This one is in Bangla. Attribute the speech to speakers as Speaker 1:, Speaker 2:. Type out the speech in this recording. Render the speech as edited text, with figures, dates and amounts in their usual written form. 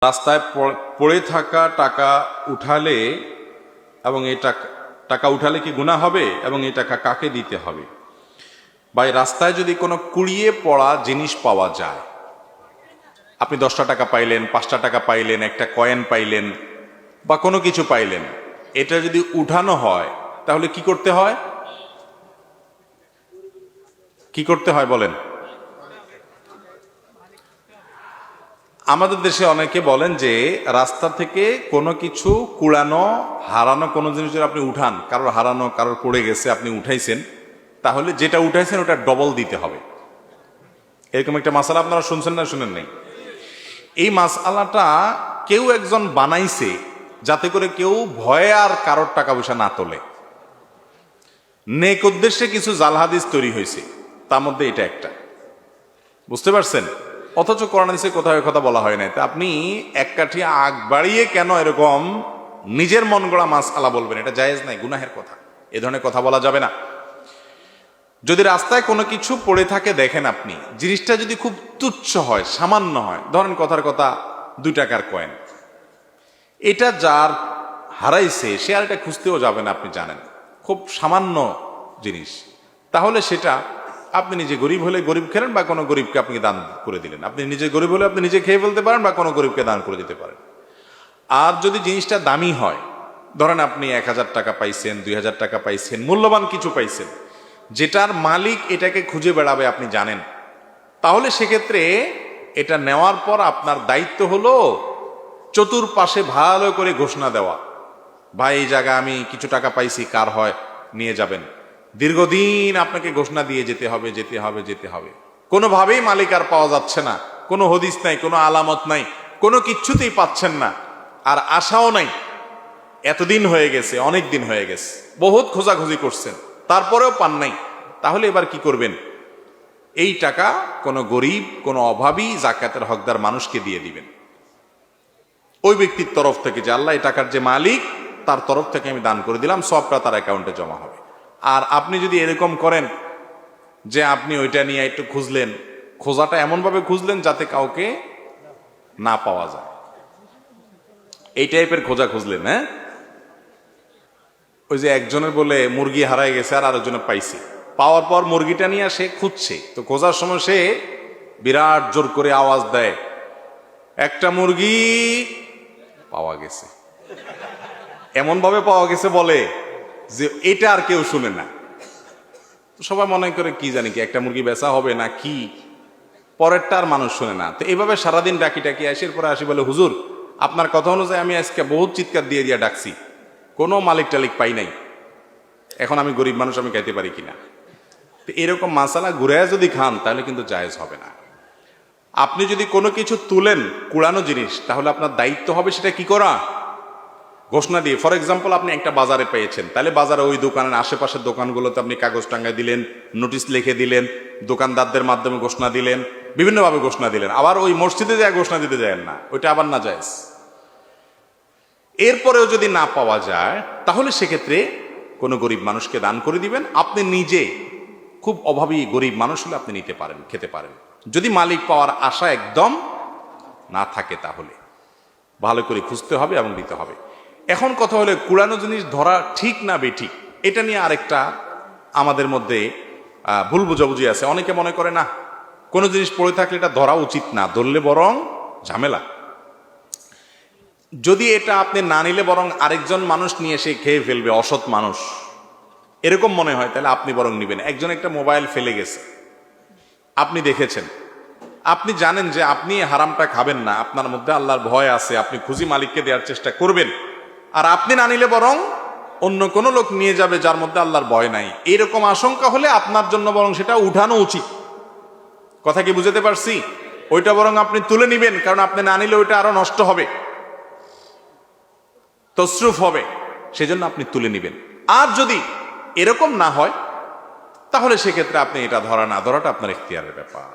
Speaker 1: রাস্তায় পড়ে থাকা টাকা উঠালে এবং এই টাকা উঠালে কি গুনাহ হবে এবং এই টাকা কাকে দিতে হবে? ভাই, রাস্তায় যদি কোনো কুড়িয়ে পড়া জিনিস পাওয়া যায়, আপনি 10টা টাকা পাইলেন, 5টা টাকা পাইলেন, একটা কয়েন পাইলেন বা কোনো কিছু পাইলেন, এটা যদি উঠানো হয় তাহলে কি করতে হয়? কি করতে হয় বলেন? আমাদের দেশে অনেকে বলেন যে রাস্তা থেকে কোনো কিছু কুড়ানো, হারানো কোনো জিনিস যদি আপনি উঠান, কারোর হারানো, কারোর পড়ে গেছে, আপনি উঠাইছেন, তাহলে যেটা উঠাইছেন ওটা ডবল দিতে হবে। এরকম একটা মাসালা আপনারা শুনছেন না শুনেন নাই? এই মাসালাটা কেউ একজন বানাইছে যাতে করে কেউ ভয়ে আর কারোর টাকা পয়সা না তোলে। নেক উদ্দেশ্যে কিছু জাল হাদিস তৈরি হয়েছে, তার মধ্যে এটা একটা। বুঝতে পারছেন? অথচ কোরআন হাদিসে কোথাও কথা বলা হয় নাই। তা আপনি এক কাঠি আগ বাড়িয়ে কেন এরকম নিজের মন গড়া মাসআলা বলবেন? এটা জায়েজ নাই, গুনাহের কথা। এ ধরনের কথা বলা যাবে না। যদি রাস্তায় কোনো কিছু পড়ে থাকে দেখেন আপনি, জিনিসটা যদি খুব তুচ্ছ হয়, সামান্য হয়, ধরেন কথার কথা 2 টাকার কয়েন, এটা যার হারাইছে সে আর এটা খুঁজতেও যাবে না, আপনি জানেন খুব সামান্য জিনিস, তাহলে সেটা আপনি নিজে গরিব হলে গরিব খেলেন বা কোনো গরিবকে আপনি দান করে দিলেন। আপনি নিজে গরিব হলে আপনি নিজে খেয়ে ফেলতে পারেন বা কোনো গরিবকে দান করে দিতে পারেন। আর যদি জিনিসটা দামি হয়, ধরেন আপনি 1000 টাকা পাইছেন, 2000 টাকা পাইছেন, মূল্যবান কিছু পাইছেন, যেটার মালিক এটাকে খুঁজে বেড়াবে আপনি জানেন, তাহলে সেক্ষেত্রে এটা নেওয়ার পর আপনার দায়িত্ব হলো চতুর্পাশে ভালো করে ঘোষণা দেওয়া, ভাই এই জায়গা আমি কিছু টাকা পাইছি, কার হয় নিয়ে যাবেন। দীর্ঘদিন আপনাকে ঘোষণা দিয়ে যেতে হবে, যেতে হবে, যেতে হবে। কোনোভাবেই মালিক আর পাওয়া যাচ্ছে না, কোনো হদিস নাই, কোনো আলামত নাই, কোনো কিচ্ছুতেই পাচ্ছেন না, আর আশাও নাই। এতদিন হয়ে গেছে, অনেক দিন হয়ে গেছে, বহুত খোঁজাখুঁজি করছেন, তারপরেও পান নাই। তাহলে এবার কি করবেন? এই টাকা কোনো গরিব, কোনো অভাবী, যাকাতের হকদার মানুষকে দিয়ে দিবেন। ওই ব্যক্তির তরফ থেকে, যে আল্লাহ এই টাকার যে মালিক, তার তরফ থেকে আমি দান করে দিলাম, সবটা তার অ্যাকাউন্টে জমা হবে। আর আপনি যদি এরকম করেন যে আপনি ওইটা নিয়ে একটু খুঁজলেন, খোঁজাটা এমনভাবে খুঁজলেন যাতে কাউকে না পাওয়া যায়, এই টাইপের খোঁজা খুঁজলেন, হ্যাঁ? ওই যে একজনের বলে মুরগি হারায় গেছে আর আরেকজনে পাইছে, পাওয়ার পর মুরগিটা নিয়ে সে খুঁজছে, তো খোঁজার সময় সে বিরাট জোর করে আওয়াজ দেয়, একটা মুরগি পাওয়া গেছে। এমন ভাবে পাওয়া গেছে বলে যে এটা আর কেউ শুনে না। তো সবাই মনে করে কি জানি কি একটা মুরগি বেচা হবে না কি, পরেরটা আর মানুষ শুনে না। তো এইভাবে সারাদিন ডাকি ডাকি আসে, পরে আসি বলে, হুজুর আপনার কথা অনুযায়ী আমি আজকে বহুত চিৎকার দিয়ে দিয়ে ডাকছি, কোনো মালিক টালিক পাই নাই, এখন আমি গরিব মানুষ, আমি খাইতে পারি কিনা। তো এরকম মাসালা ঘুরাইয়া যদি খান তাহলে কিন্তু জায়েজ হবে না। আপনি যদি কোনো কিছু তুলেন, কুড়ানো জিনিস, তাহলে আপনার দায়িত্ব হবে সেটা কি করা, ঘোষণা দিয়ে। ফর এক্সাম্পল, আপনি একটা বাজারে পেয়েছেন, তাহলে বাজারে ওই দোকানের আশেপাশের দোকানগুলোতে আপনি কাগজ টাঙ্গায় দিলেন, নোটিশ লিখে দিলেন, দোকানদারদের মাধ্যমে ঘোষণা দিলেন, বিভিন্নভাবে ঘোষণা দিলেন। আবার ওই মসজিদে যায় ঘোষণা দিতে যায় না, ওইটা আবার না জায়েজ। এরপরেও যদি না পাওয়া যায় তাহলে সেক্ষেত্রে কোনো গরিব মানুষকে দান করে দিবেন। আপনি নিজে খুব অভাবী গরিব মানুষ হলে আপনি নিতে পারেন, খেতে পারেন, যদি মালিক পাওয়ার আশা একদম না থাকে। তাহলে ভালো করে খুঁজতে হবে এবং দিতে হবে। এখন কথা হলে কুড়ানো জিনিস ধরা ঠিক না বেঠিক, এটা নিয়ে আরেকটা আমাদের মধ্যে ভুল বুঝাবুঝি আছে। অনেকে মনে করে না, কোনো জিনিস পড়ে থাকলে এটা ধরা উচিত না, ধরলে বরং ঝামেলা। যদি এটা আপনি না নিলে বরং আরেকজন মানুষ নিয়ে এসে খেয়ে ফেলবে, অসৎ মানুষ, এরকম মনে হয়, তাহলে আপনি বরং নিবেন। একজন একটা মোবাইল ফেলে গেছে, আপনি দেখেছেন, আপনি জানেন যে আপনি হারামটা খাবেন না, আপনার মধ্যে আল্লাহর ভয় আছে, আপনি খুঁজি মালিককে দেওয়ার চেষ্টা করবেন, আর আপনি না নিলে বরং অন্য কোনো লোক নিয়ে যাবে যার মধ্যে আল্লাহর ভয় নাই, এইরকম আশঙ্কা হলে আপনার জন্য বরং সেটা উঠানো উচিত। কথা কি বুঝতে পারছি? ওইটা বরং আপনি তুলে নিবেন, কারণ আপনি না নিলে ওইটা আরো নষ্ট হবে, তসরুফ হবে, সেজন্য আপনি তুলে নিবেন। আর যদি এরকম না হয় তাহলে সেক্ষেত্রে আপনি এটা ধরা না ধরাটা আপনার ইখতিয়ারের ব্যাপার।